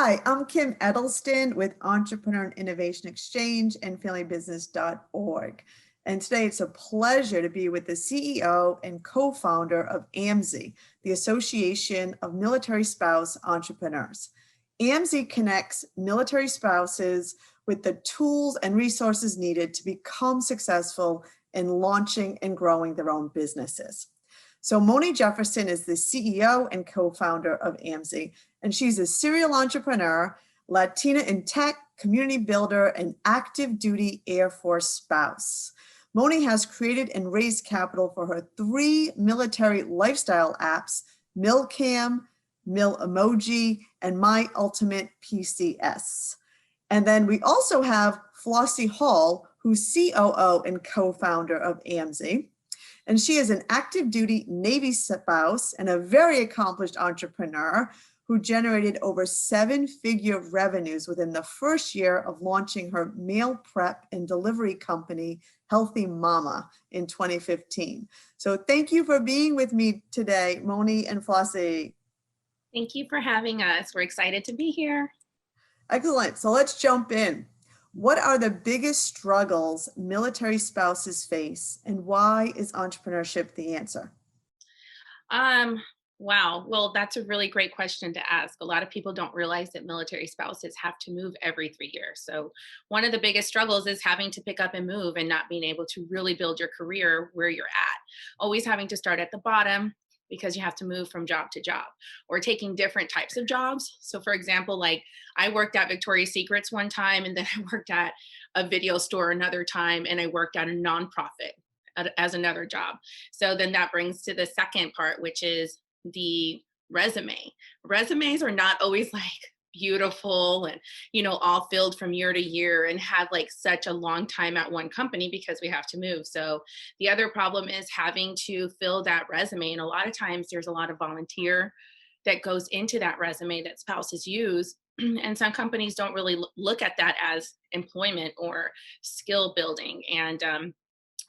Hi, I'm Kim Eddleston with Entrepreneur and Innovation Exchange and FamilyBusiness.org. And today it's a pleasure to be with the CEO and co-founder of AMSE, the Association of Military Spouse Entrepreneurs. AMSE connects military spouses with the tools and resources needed to become successful in launching and growing their own businesses. So Moni Jefferson is the CEO and co-founder of AMSE, and she's a serial entrepreneur, Latina in tech, community builder, and active duty Air Force spouse. Moni has created and raised capital for her 3 military lifestyle apps, MilCam, MilEmoji, and My Ultimate PCS. And then we also have Flossie Hall, who's COO and co-founder of AMSE. And she is an active duty Navy spouse and a very accomplished entrepreneur who generated over 7-figure revenues within the first year of launching her meal prep and delivery company, Healthy Mama, in 2015. So thank you for being with me today, Moni and Flossie. Thank you for having us. We're excited to be here. Excellent. So let's jump in. What are the biggest struggles military spouses face, and why is entrepreneurship the answer? Wow. Well, that's a really great question to ask. A lot of people don't realize that military spouses have to move every 3 years. So one of the biggest struggles is having to pick up and move and not being able to really build your career where you're at. Always having to start at the bottom because you have to move from job to job, or taking different types of jobs. So for example, like I worked at Victoria's Secrets one time, and then I worked at a video store another time, and I worked at a nonprofit as another job. So then that brings to the second part, which is the resume. Resumes are not always like beautiful and all filled from year to year and have like such a long time at one company because we have to move. So the other problem is having to fill that resume, and a lot of times there's a lot of volunteer that goes into that resume that spouses use. And some companies don't really look at that as employment or skill building. And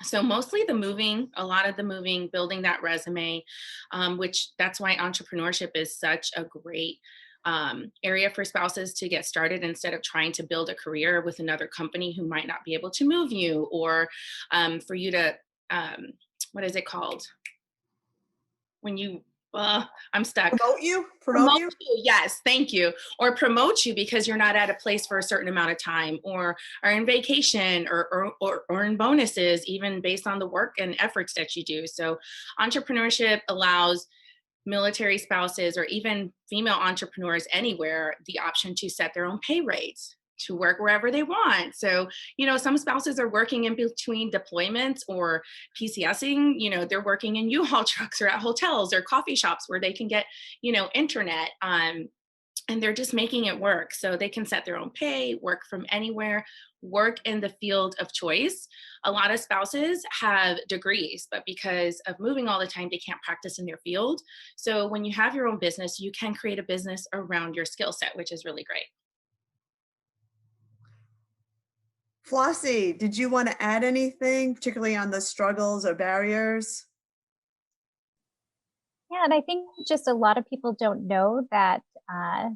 so mostly a lot of the moving, building that resume, which that's why entrepreneurship is such a great area for spouses to get started instead of trying to build a career with another company who might not be able to move you, or for you to, what is it called? When you, I'm stuck. Promote you? Promote you? Yes, thank you. Or promote you because you're not at a place for a certain amount of time, or are in vacation, or in bonuses, even based on the work and efforts that you do. So entrepreneurship allows military spouses or even female entrepreneurs anywhere the option to set their own pay rates, to work wherever they want. So, some spouses are working in between deployments or PCSing, they're working in U-Haul trucks or at hotels or coffee shops where they can get, internet. And they're just making it work. So they can set their own pay, work from anywhere, work in the field of choice. A lot of spouses have degrees, but because of moving all the time, they can't practice in their field. So when you have your own business, you can create a business around your skill set, which is really great. Flossie, did you want to add anything, particularly on the struggles or barriers? Yeah, and I think just a lot of people don't know that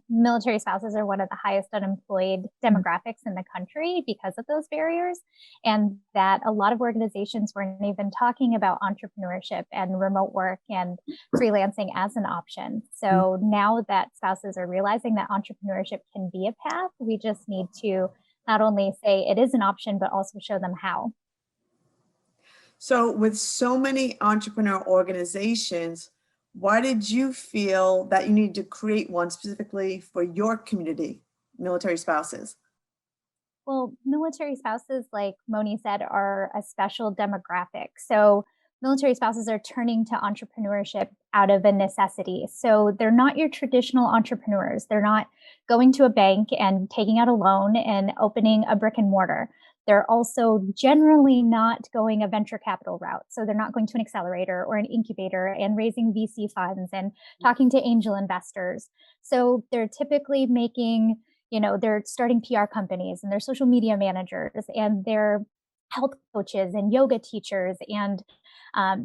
military spouses are one of the highest unemployed demographics in the country because of those barriers, and that a lot of organizations weren't even talking about entrepreneurship and remote work and freelancing as an option. So now that spouses are realizing that entrepreneurship can be a path, we just need to not only say it is an option, but also show them how. So with so many entrepreneur organizations, why did you feel that you need to create one specifically for your community, military spouses? Well, military spouses, like Moni said, are a special demographic. So military spouses are turning to entrepreneurship out of a necessity. So they're not your traditional entrepreneurs. They're not going to a bank and taking out a loan and opening a brick and mortar. They're also generally not going a venture capital route. So they're not going to an accelerator or an incubator and raising VC funds and talking to angel investors. So they're typically making, they're starting PR companies, and they're social media managers, and they're health coaches and yoga teachers and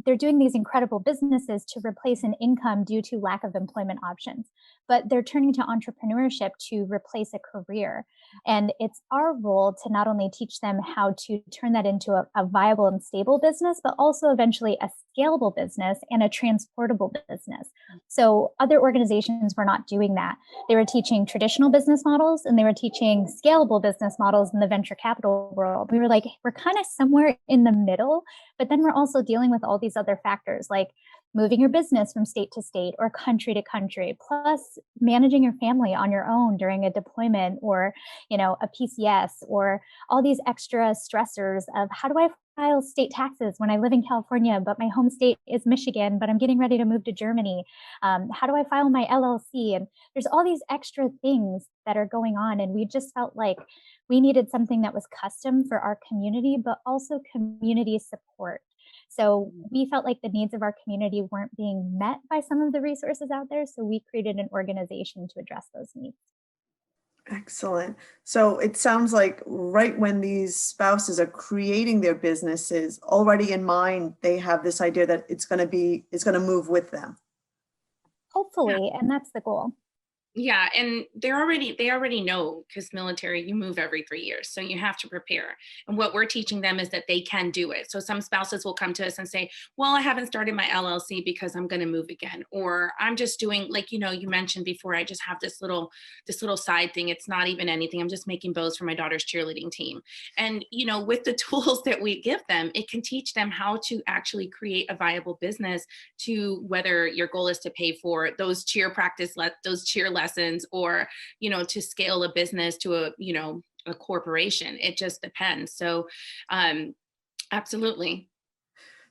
They're doing these incredible businesses to replace an income due to lack of employment options, but they're turning to entrepreneurship to replace a career. And it's our role to not only teach them how to turn that into a viable and stable business, but also eventually a scalable business and a transportable business. So other organizations were not doing that. They were teaching traditional business models and they were teaching scalable business models in the venture capital world. We were like, we're kind of somewhere in the middle, but then we're also dealing with all these other factors like moving your business from state to state or country to country, plus managing your family on your own during a deployment or, a PCS, or all these extra stressors of how do I file state taxes when I live in California, but my home state is Michigan, but I'm getting ready to move to Germany. How do I file my LLC? And there's all these extra things that are going on. And we just felt like we needed something that was custom for our community, but also community support. So we felt like the needs of our community weren't being met by some of the resources out there. So we created an organization to address those needs. Excellent. So it sounds like right when these spouses are creating their businesses, already in mind, they have this idea that it's going to move with them. Hopefully, and that's the goal. Yeah, and they already know, because military, you move every 3 years, so you have to prepare. And what we're teaching them is that they can do it. So some spouses will come to us and say, well, I haven't started my LLC because I'm going to move again, or I'm just doing, like, you mentioned before, I just have this little side thing. It's not even anything. I'm just making bows for my daughter's cheerleading team. And with the tools that we give them, it can teach them how to actually create a viable business, to whether your goal is to pay for those cheer those cheer lessons, or to scale a business to a corporation. It just depends. So absolutely.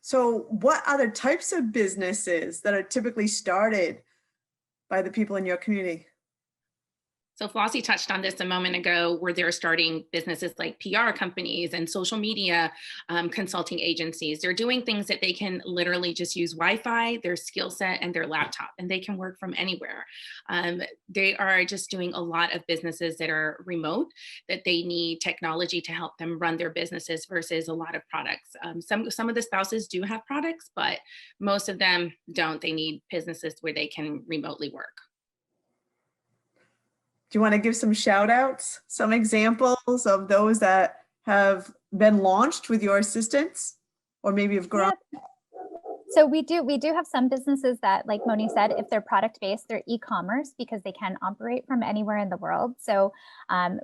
So what other types of businesses that are typically started by the people in your community? So Flossie touched on this a moment ago, where they're starting businesses like PR companies and social media consulting agencies. They're doing things that they can literally just use Wi-Fi, their skill set, and their laptop, and they can work from anywhere. They are just doing a lot of businesses that are remote, that they need technology to help them run their businesses versus a lot of products. Some of the spouses do have products, but most of them don't. They need businesses where they can remotely work. Do you want to give some shout outs, some examples of those that have been launched with your assistance, or maybe have grown? Yeah. So we do have some businesses that, like Moni said, if they're product based, they're e-commerce because they can operate from anywhere in the world. So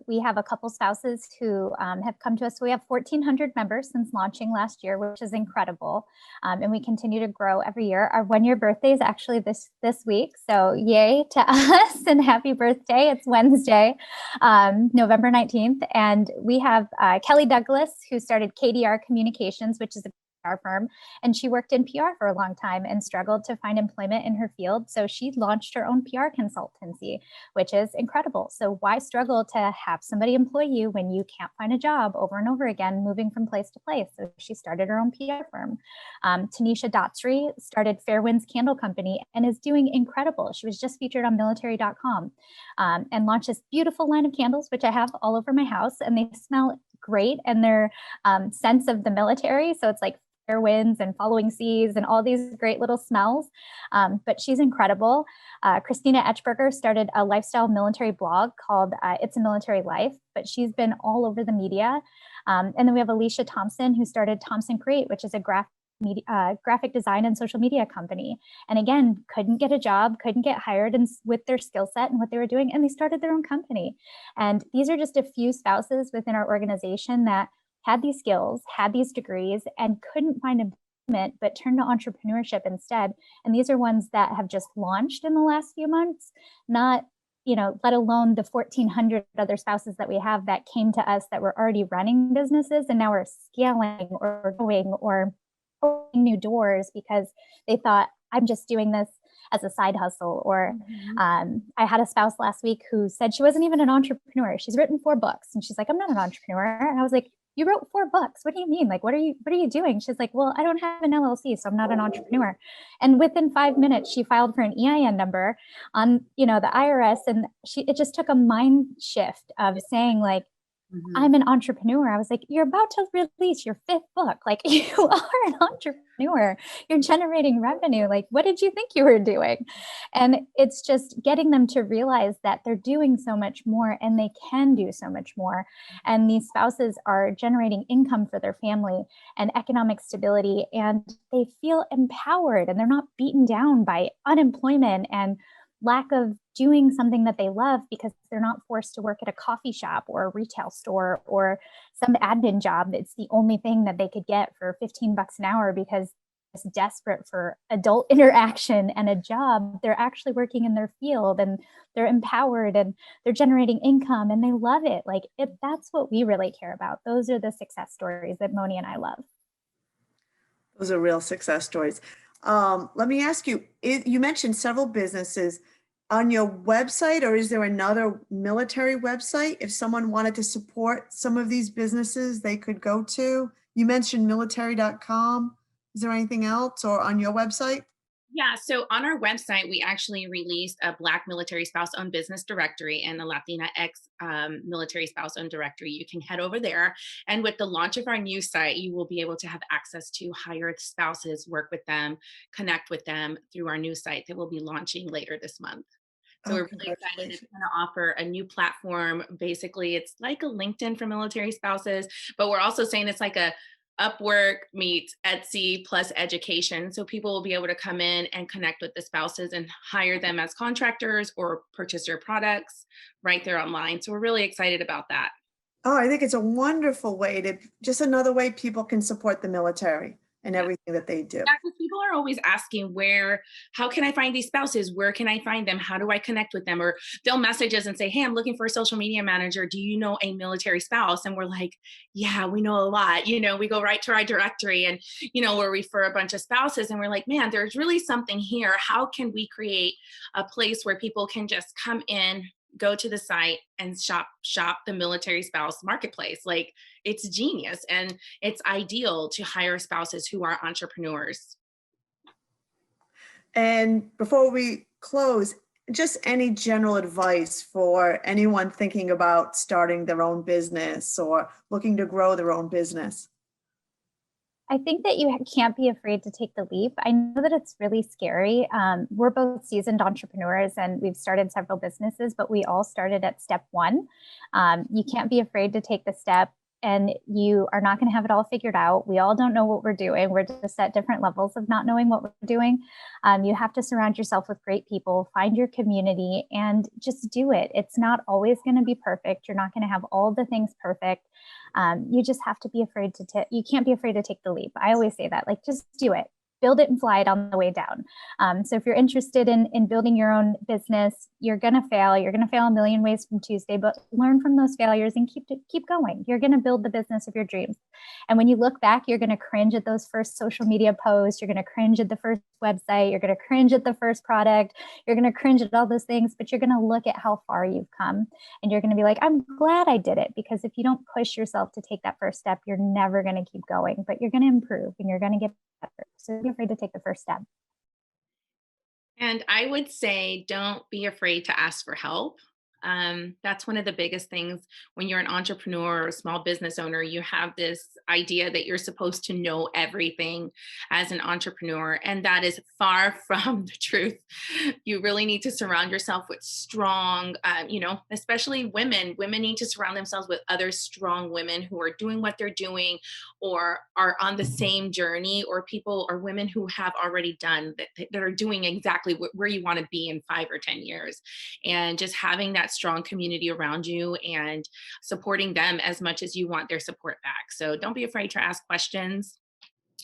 we have a couple spouses who have come to us. So we have 1,400 members since launching last year, which is incredible. And we continue to grow every year. Our 1-year birthday is actually this week. So yay to us and happy birthday. It's Wednesday, November 19th. And we have Kelly Douglas, who started KDR Communications, which is a PR firm, and she worked in PR for a long time and struggled to find employment in her field. So she launched her own PR consultancy, which is incredible. So why struggle to have somebody employ you when you can't find a job over and over again, moving from place to place? So she started her own PR firm. Tanisha Dotsri started Fairwinds Candle Company and is doing incredible. She was just featured on military.com and launched this beautiful line of candles, which I have all over my house, and they smell great, and they're scents of the military. So it's like fair winds and following seas and all these great little smells. But she's incredible. Christina Etchberger started a lifestyle military blog called It's a Military Life, but she's been all over the media. And then we have Alicia Thompson, who started Thompson Create, which is a graphic design and social media company. And again, couldn't get a job, couldn't get hired with their skill set and what they were doing. And they started their own company. And these are just a few spouses within our organization that had these skills, had these degrees, and couldn't find employment, but turned to entrepreneurship instead. And these are ones that have just launched in the last few months, not, let alone the 1,400 other spouses that we have that came to us that were already running businesses and now are scaling or going or opening new doors because they thought, I'm just doing this as a side hustle. Or I had a spouse last week who said she wasn't even an entrepreneur. She's written 4 books. And she's like, I'm not an entrepreneur. And I was like, you wrote 4 books. What do you mean? Like, what are you doing? She's like, well, I don't have an LLC, so I'm not an entrepreneur. And within 5 minutes, she filed for an EIN number on, the IRS. And it just took a mind shift of saying, like, Mhm. I'm an entrepreneur. I was like, you're about to release your 5th book. Like, you are an entrepreneur. You're generating revenue. Like, what did you think you were doing? And it's just getting them to realize that they're doing so much more and they can do so much more. And these spouses are generating income for their family and economic stability, and they feel empowered and they're not beaten down by unemployment and lack of doing something that they love, because they're not forced to work at a coffee shop or a retail store or some admin job. It's the only thing that they could get for 15 bucks an hour because they're desperate for adult interaction and a job. They're actually working in their field and they're empowered and they're generating income and they love it. Like that's what we really care about. Those are the success stories that Moni and I love. Those are real success stories. Let me ask you, you mentioned several businesses on your website, or is there another military website? If someone wanted to support some of these businesses, they could go to. You mentioned military.com. Is there anything else or on your website? Yeah, so on our website, we actually released a Black military spouse owned business directory and a Latina X military spouse owned directory. You can head over there. And with the launch of our new site, you will be able to have access to hire spouses, work with them, connect with them through our new site that will be launching later this month. So Oh, we're really excited. It's congratulations. going to offer a new platform. Basically, it's like a LinkedIn for military spouses, but we're also saying it's like a Upwork meets Etsy plus education. So people will be able to come in and connect with the spouses and hire them as contractors or purchase their products right there online. So we're really excited about that. Oh, I think it's a wonderful way to, just another way people can support the military and Yeah. everything that they do. Yeah, because people are always asking how can I find these spouses? Where can I find them? How do I connect with them? Or they'll message us and say, hey, I'm looking for a social media manager. Do you know a military spouse? And we're like, yeah, we know a lot. We go right to our directory and, we'll refer a bunch of spouses and we're like, man, there's really something here. How can we create a place where people can just come in, go to the site and shop the military spouse marketplace? Like, it's genius. And it's ideal to hire spouses who are entrepreneurs. And before we close, just any general advice for anyone thinking about starting their own business or looking to grow their own business? I think that you can't be afraid to take the leap. I know that it's really scary. We're both seasoned entrepreneurs and we've started several businesses, but we all started at step one. You can't be afraid to take the step, and you are not going to have it all figured out. We all don't know what we're doing. We're just at different levels of not knowing what we're doing. You have to surround yourself with great people, find your community, and just do it. It's not always going to be perfect. You're not going to have all the things perfect. You just have to be afraid you can't be afraid to take the leap. I always say that, like, just do it. Build it and fly it on the way down. So if you're interested in building your own business, you're going to fail. You're going to fail a million ways from Tuesday, but learn from those failures and keep going. You're going to build the business of your dreams. And when you look back, you're going to cringe at those first social media posts. You're going to cringe at the first website. You're going to cringe at the first product. You're going to cringe at all those things, but you're going to look at how far you've come. And you're going to be like, I'm glad I did it. Because if you don't push yourself to take that first step, you're never going to keep going, but you're going to improve and you're going to get better. So don't be afraid to take the first step. And I would say, don't be afraid to ask for help. That's one of the biggest things when you're an entrepreneur or a small business owner. You have this idea that you're supposed to know everything as an entrepreneur, and that is far from the truth. You really need to surround yourself with strong, especially women. Women need to surround themselves with other strong women who are doing what they're doing or are on the same journey, or people or women who have already done that are doing exactly where you want to be in 5 or 10 years. And just having that strong community around you and supporting them as much as you want their support back. So don't be afraid to ask questions.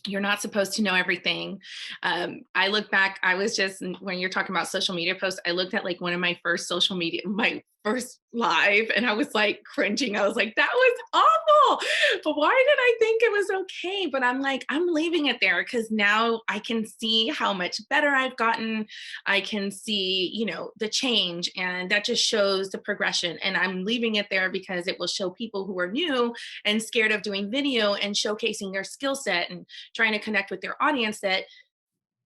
You're not supposed to know everything. I look back, when you're talking about social media posts, I looked at like one of my my first live, and I was like cringing. I was like, that was awful. But why did I think it was okay? But I'm like, I'm leaving it there because now I can see how much better I've gotten. I can see, the change, and that just shows the progression. And I'm leaving it there because it will show people who are new and scared of doing video and showcasing their skill set and trying to connect with their audience that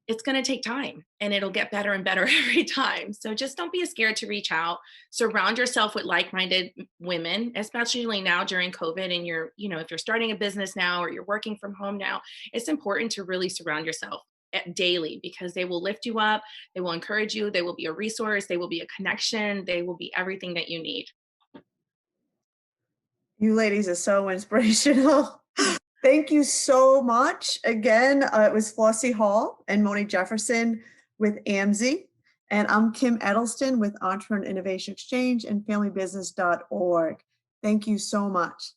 it's going to take time and it'll get better and better every time. So just don't be scared to reach out. Surround yourself with like-minded women, especially now during COVID. And if you're starting a business now or you're working from home now, it's important to really surround yourself daily, because they will lift you up. They will encourage you. They will be a resource. They will be a connection. They will be everything that you need. You ladies are so inspirational. Thank you so much. Again, it was Flossie Hall and Moni Jefferson with AMSE. And I'm Kim Eddleston with Entrepreneur Innovation Exchange and FamilyBusiness.org. Thank you so much.